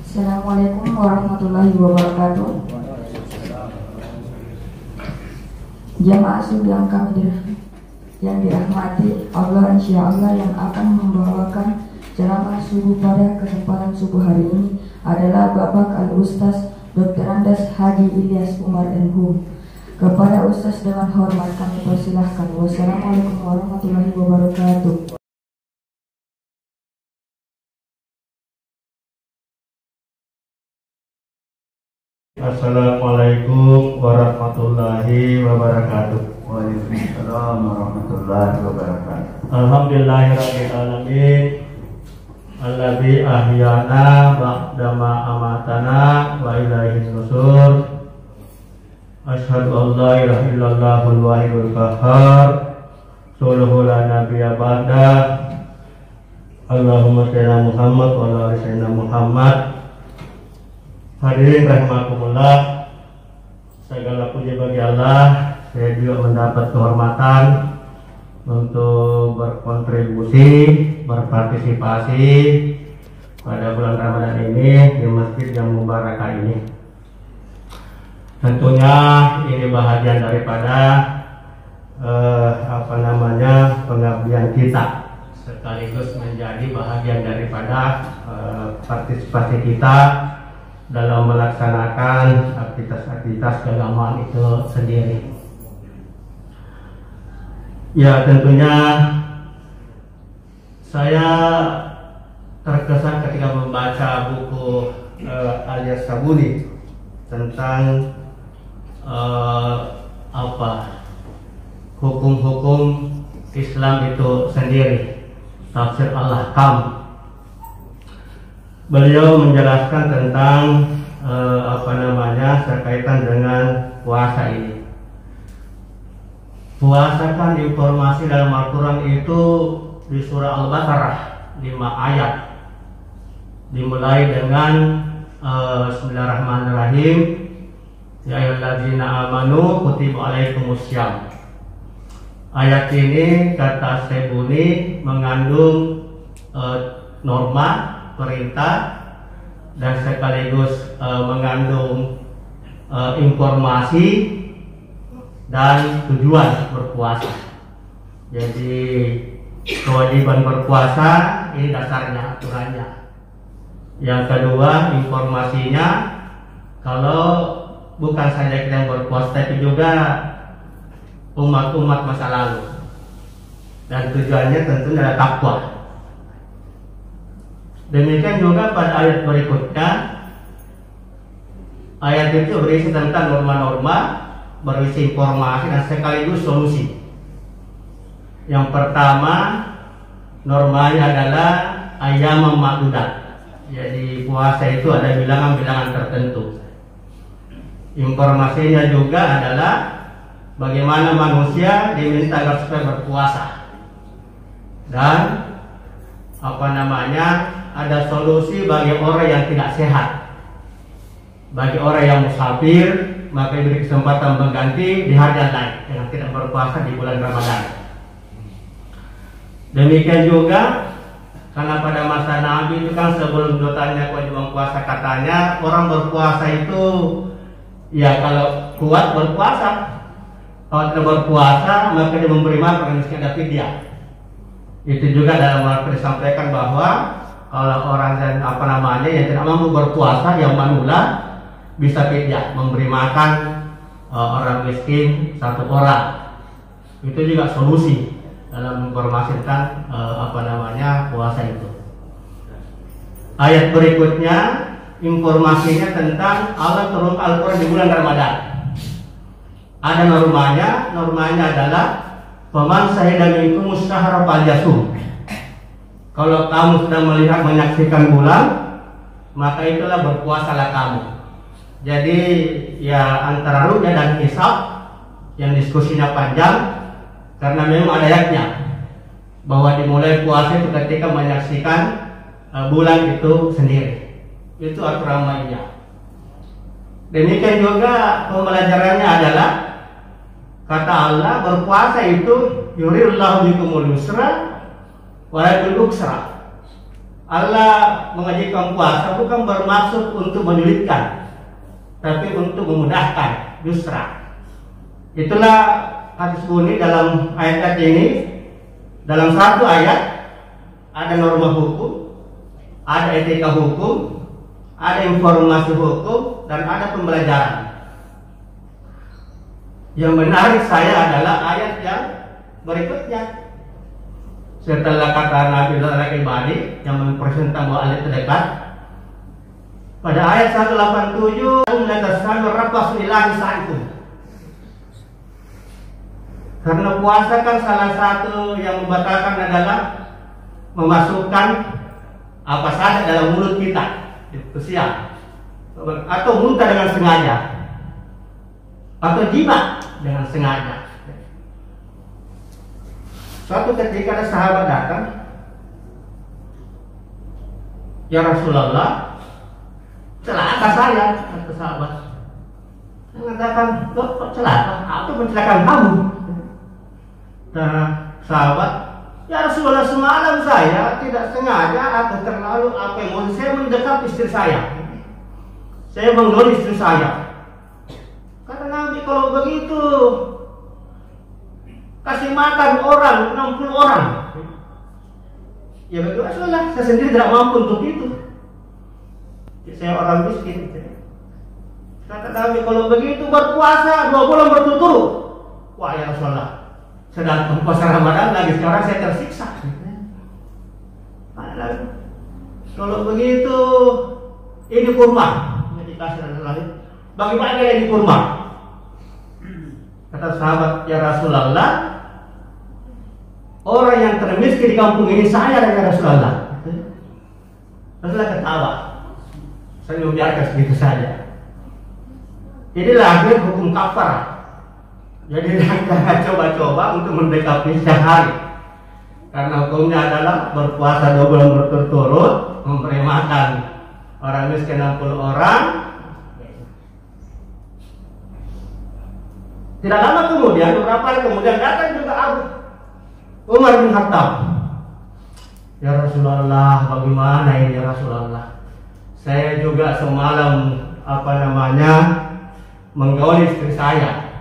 Assalamualaikum warahmatullahi wabarakatuh. Jamaah subuh yang dirahmati Allah, insya Allah yang akan membawakan ceramah subuh pada kesempatan subuh hari ini adalah Bapak Al-Ustaz Dr. Andes Haji Ilyas Umar NH. Kepada Ustaz dengan hormat kami persilahkan. Wassalamualaikum warahmatullahi wabarakatuh. Assalamualaikum warahmatullahi wabarakatuh. Waalaikumsalam warahmatullahi wabarakatuh. Alhamdulillahirabbil alamin. Alladzi ahyana ba'dama amatana wa ilaihin nusur. Asyhadu an la ilaha illallahul wahidul qahhar. Sallallahu la nabiyya ba'da. Allahumma shalli ala Muhammad wa ala ali sayyidina Muhammad. Hadirin rahimakumullah, segala puji bagi Allah. Saya juga mendapat kehormatan untuk berkontribusi, berpartisipasi pada bulan Ramadan ini di masjid yang mubarakah ini. Tentunya ini bahagian daripada pengabdian kita, sekaligus menjadi bahagian daripada partisipasi kita dalam melaksanakan aktivitas keagamaan itu sendiri. Ya, tentunya saya terkesan ketika membaca buku Al-Yassabuni tentang hukum-hukum Islam itu sendiri, tafsir Al-Ahkam. Beliau menjelaskan tentang berkaitan dengan puasa ini. Puasa kan informasi dalam Al-Quran itu di surah Al-Baqarah 5 ayat, dimulai dengan Bismillahirrahmanirrahim. Ya ayyuhallazina amanu kutiba alaikumussyam. Ayat ini kata Sebuni mengandung norma, perintah, dan sekaligus mengandung informasi dan tujuan berpuasa. Jadi kewajiban berpuasa ini dasarnya, aturannya. Yang kedua, informasinya, kalau bukan saja kita yang berpuasa tapi juga umat-umat masa lalu. Dan tujuannya tentunya adalah takwa. Demikian juga pada ayat berikutnya, ayat itu berisi tentang norma-norma, berisi informasi dan sekaligus solusi. Yang pertama, normanya adalah ayyam ma'dudat. Jadi puasa itu ada bilangan-bilangan tertentu. Informasinya juga adalah bagaimana manusia diminta agar supaya berpuasa. Dan ada solusi bagi orang yang tidak sehat. Bagi orang yang musafir, maka diberi kesempatan mengganti di hari yang lain yang tidak berpuasa di bulan Ramadan. Demikian juga karena pada masa Nabi itu kan sebelum ditanya kewajiban puasa, katanya orang berpuasa itu ya kalau kuat berpuasa, kalau tidak berpuasa maka dia memberi makan miskin, ada fidyah. Itu juga dalam Al-Quran disampaikan bahwa kalau orang yang yang tidak mampu berpuasa, yang manula bisa fidyah, memberi makan orang miskin 1 orang. Itu juga solusi dalam mempermasifkan puasa itu. Ayat berikutnya informasinya tentang Allah turun Al-Quran di bulan Ramadan. Ada normanya adalah faman syahida minkum syahra falyasum. Kalau kamu sudah melihat menyaksikan bulan, maka itulah berpuasalah kamu. Jadi ya antara ru'yah dan hisab yang diskusinya panjang, karena memang ada ayatnya bahwa dimulai puasa itu ketika menyaksikan bulan itu sendiri. Itu aturan mainnya. Demikian juga pembelajarannya adalah kata Allah, berpuasa itu yuridullahu bikumul yusra wa la yuridu usra. Allah mengajikan puasa bukan bermaksud untuk menyulitkan, tapi untuk memudahkan, yusra. Itulah hadis bunyi dalam ayat ini. Dalam satu ayat ada norma hukum, ada etika hukum, ada informasi hukum, dan ada pembelajaran. Yang menarik saya adalah ayat yang berikutnya. Setelah kata Nabi Al-Ibadi yang mempresentasikan bahwa ayat terdekat, pada ayat 187 melataskan rabbas ilahi sa'ikum. Karena puasa kan salah satu yang membatalkan adalah memasukkan apa saja dalam mulut kita, itu siap, atau muntah dengan sengaja, atau jima dengan sengaja. Suatu ketika ada sahabat datang, ya Rasulullah, celaka saya, kata sahabat. Saya mengatakan, kok celaka? Apa mencelakakan kamu? Nah, sahabat, ya Rasulullah, semalam saya tidak sengaja atau terlalu emosi, saya mendekap istri saya. Saya menggolong istri saya. Kata Nabi, kalau begitu kasih makan orang 60 orang. Ya bagi Rasulullah, saya sendiri tidak mampu untuk itu. Saya orang miskin. Kata Nabi, kalau begitu berpuasa 2 bulan berturut-turut. Wah ya Rasulullah, sedang puasa Ramadan lagi, sekarang saya tersiksa. Kalau begitu, ini kurma. Dikasih lain. Bagi-bagi ini kurma. Kata sahabat, ya Rasulullah, orang yang termiskin di kampung ini saya dan ya Rasulullah. Rasulullah ketawa. Saya membiarkan segitu saja. Ini lahir hukum kafarah. Jadi jangan coba-coba untuk mendekati sehari, karena hukumnya adalah berpuasa 2 bulan berturut-turut, memberi makan orang miskin 60 orang. Tidak lama kemudian, beberapa hari kemudian datang juga Umar bin Khattab. Ya Rasulullah, bagaimana ini ya Rasulullah? Saya juga semalam menggauli istri saya.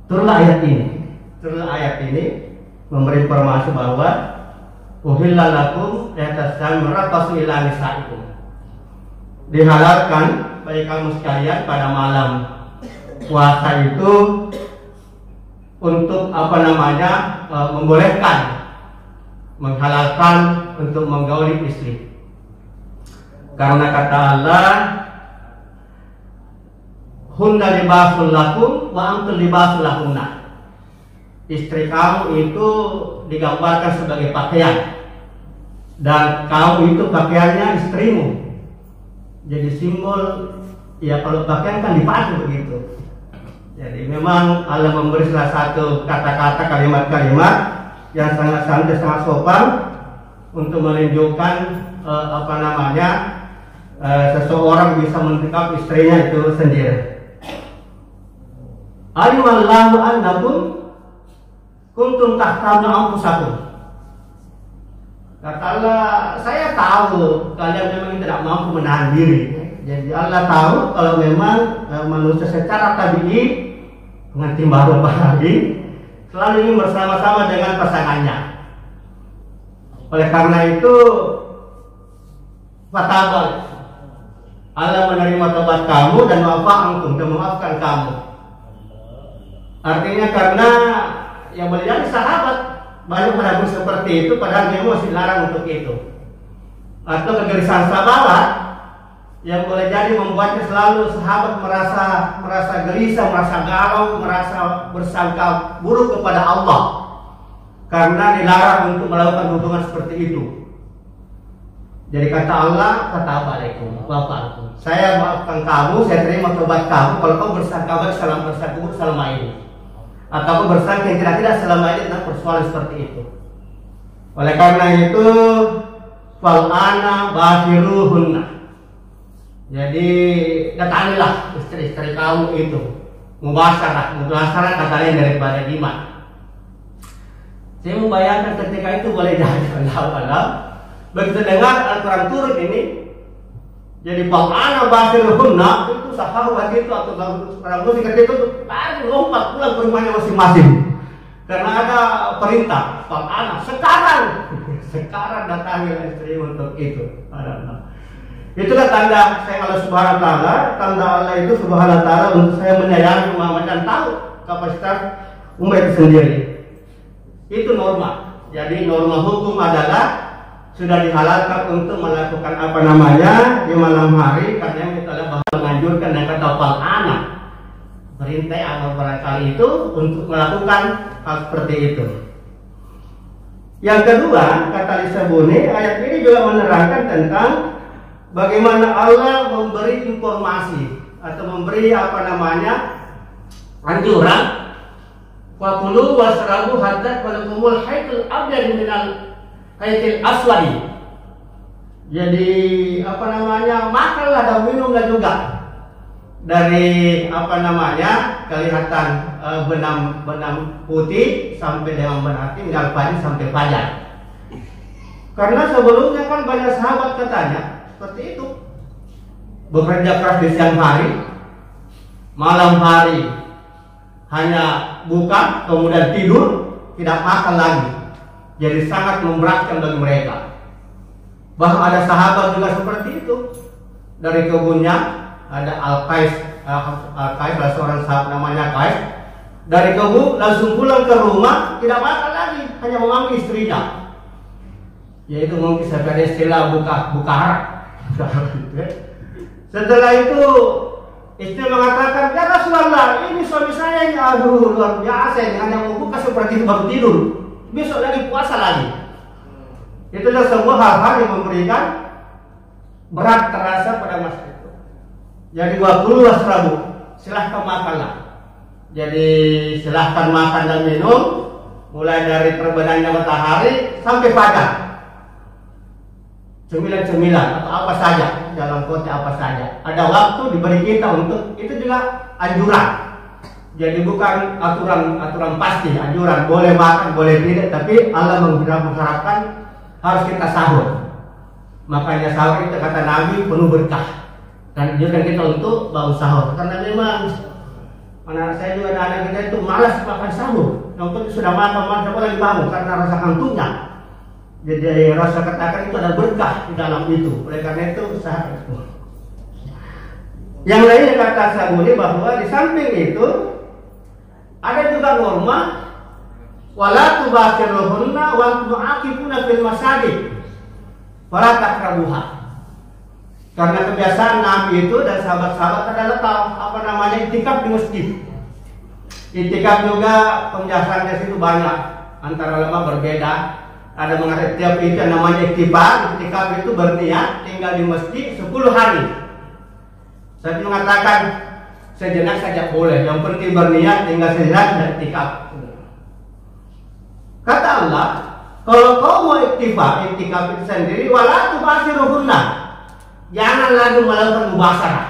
Turunlah ayat ini memberi informasi bahwa uhilla lakum yatasal merapasu ila nisaikum. Dihalalkan bagi kamu sekalian pada malam puasa itu untuk membolehkan, menghalalkan untuk menggauli istri. Karena kata Allah, hunna libasul lakum wa antum libasul lahunna. Istri kamu itu digambarkan sebagai pakaian, dan kamu itu pakaiannya istrimu. Jadi simbol, ya kalau pakaian kan dipakai begitu. Jadi memang Allah memberi salah satu kata-kata, kalimat-kalimat yang sangat santai, sangat sopan untuk menunjukkan seseorang bisa mendekap istrinya itu sendiri. Alimallahu annakum kuntum tahtamna anfusakum. Kata Allah, saya tahu kalian memang tidak mampu menahan diri. Jadi Allah tahu kalau memang manusia secara tabi'i pengantin baru apalagi selalu ingin bersama-sama dengan pasangannya. Oleh karena itu, fatabal, Allah menerima tobat kamu dan wafa'ankum, dan memaafkan kamu. Artinya karena yang boleh jadi sahabat banyak meragu seperti itu, padahal dia masih larang untuk itu. Atau kegelisahan sahabat yang boleh jadi membuatnya selalu sahabat merasa gelisah, merasa galau, merasa bersangka buruk kepada Allah karena dilarang untuk melakukan hubungan seperti itu. Jadi kata Allah, katabalaikum, Bapak, saya maafkan kamu, saya terima tobat kamu kalau kamu bersangka baik selama ini, atau kamu bersangka yang tidak selama ini tentang persoalan seperti itu. Oleh karena itu, fal'ana bashiruhunna. Jadi datangilah istri-istri kamu itu, mubasyarah kata lain daripada jima. Saya membayangkan ketika itu boleh jadi Allah Begitu dengar Al-Quran turun ini, jadi ana basiruhunna itu sahabat itu atau orang muslim ketika itu lari lompat pulang ke rumahnya masing-masing. Karena ada perintah, ana sekarang datangi istri untuk itu. Itulah tanda saya Allah Subhanahu wa taala, tanda Allah itu Subhanahu wa taala untuk saya menyayangi Muhammad dan tahu kapasitas umat itu sendiri. Itu norma. Jadi norma hukum adalah sudah dihalalkan untuk melakukan apa namanya di malam hari, karena kita adalah menganjurkan yang kata anak perintah atau barangkali itu untuk melakukan hal seperti itu. Yang kedua, kata Lisabuni, ayat ini juga menerangkan tentang bagaimana Allah memberi informasi atau memberi apa namanya anjuran fakulu wasrabu hatta walakumul haikul abyad minal haikil aswadi. Jadi apa namanya makanlah dan minumlah juga dari apa namanya kelihatan benang putih sampai dengan benang tinggal pagi sampai fajar. Karena sebelumnya kan banyak sahabat katanya seperti itu, bekerja keras di siang hari, malam hari hanya buka kemudian tidur, tidak makan lagi. Jadi sangat memberatkan bagi mereka. Bahkan ada sahabat juga seperti itu. Dari kebunnya ada Al-Qais, ada seorang sahabat namanya Qais. Dari kebun langsung pulang ke rumah, tidak makan lagi, hanya mengambil istrinya. Yaitu mungkin sebagai istilah buka Setelah itu istri mengatakan, ya Rasulullah, ini suami saya ini aduh luar biasa ini, hanya membuka seperti itu baru tidur, besok lagi puasa lagi. Itulah semua hal-hal yang memberikan berat terasa pada masa itu. Jadi wakulu wasrabu, silahkan makanlah. Jadi silahkan makan dan minum mulai dari terbenamnya matahari sampai fajar. Cemilan-cemilan atau apa saja dalam kota apa saja. Ada waktu diberi kita untuk itu juga anjuran. Jadi bukan aturan pasti, anjuran boleh makan boleh tidak, tapi Allah mengharapkan harus kita sahur. Makanya sahur itu kata Nabi penuh berkah. Dan juga kita untuk bangun sahur. Karena memang anak saya juga anak kita itu malas makan sahur. Yang sudah makan lagi bangun karena rasa kantuknya. Jadi rasa katakan itu ada berkah di dalam itu. Oleh karena itu sahur itu. Yang lainnya kata Sabuni bahwa di samping itu ada juga norma wala tubashiruhunna wa tu'aqibuna fil masajid wala taqrabuha. Karena kebiasaan Nabi itu dan sahabat-sahabat adalah apa namanya iktikaf di masjid. Iktikaf juga penjelasannya situ banyak, antara ulama berbeda. Ada mengatakan tiap itu yang namanya iktikaf itu berniat tinggal di masjid 10 hari. Saya mengatakan sejenak saja boleh, yang penting berniat tinggal sejenak dan iktikaf. Kata Allah, kalau kau mau iktikaf itu sendiri, wala tubashiruhunna, jangan lagi melakukan mubasyarah.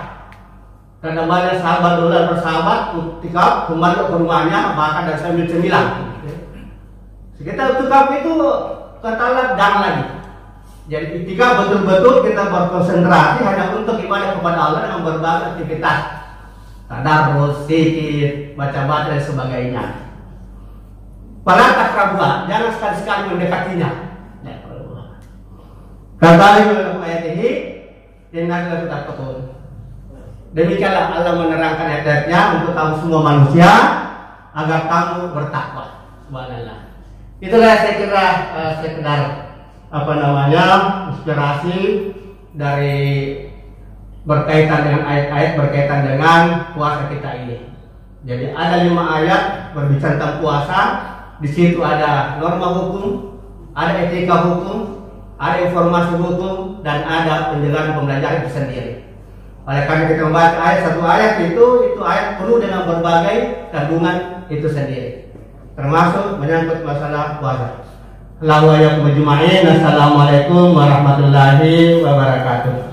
Karena banyak sahabat dulu bersahabat iktikaf kembali ke rumahnya bahkan dan sambil cemilan. Kita iktikaf itu kata Allah jangan lagi. Jadi iktikaf betul-betul kita berkonsentrasi hanya untuk ibadah kepada Allah dengan berbagai aktivitas, tadarus, zikir, baca-baca dan sebagainya. Fala taqrabuha, jangan sekali-sekali mendekatinya. Kata dalam ayat ini, innallaha tattaqun. Demikianlah Allah menerangkan ayat-ayatnya untuk kamu semua manusia agar kamu bertakwa. Subhanallah. Itulah saya kira sekedar apa namanya inspirasi dari berkaitan dengan ayat-ayat berkaitan dengan puasa kita ini. Jadi ada 5 ayat berbicara tentang puasa. Di situ ada norma hukum, ada etika hukum, ada informasi hukum, dan ada penjelasan pembelajaran itu sendiri. Oleh karena kita membaca satu ayat itu ayat penuh dengan berbagai kandungan itu sendiri, termasuk menyangkut masalah puasa. Assalamualaikum warahmatullahi wabarakatuh.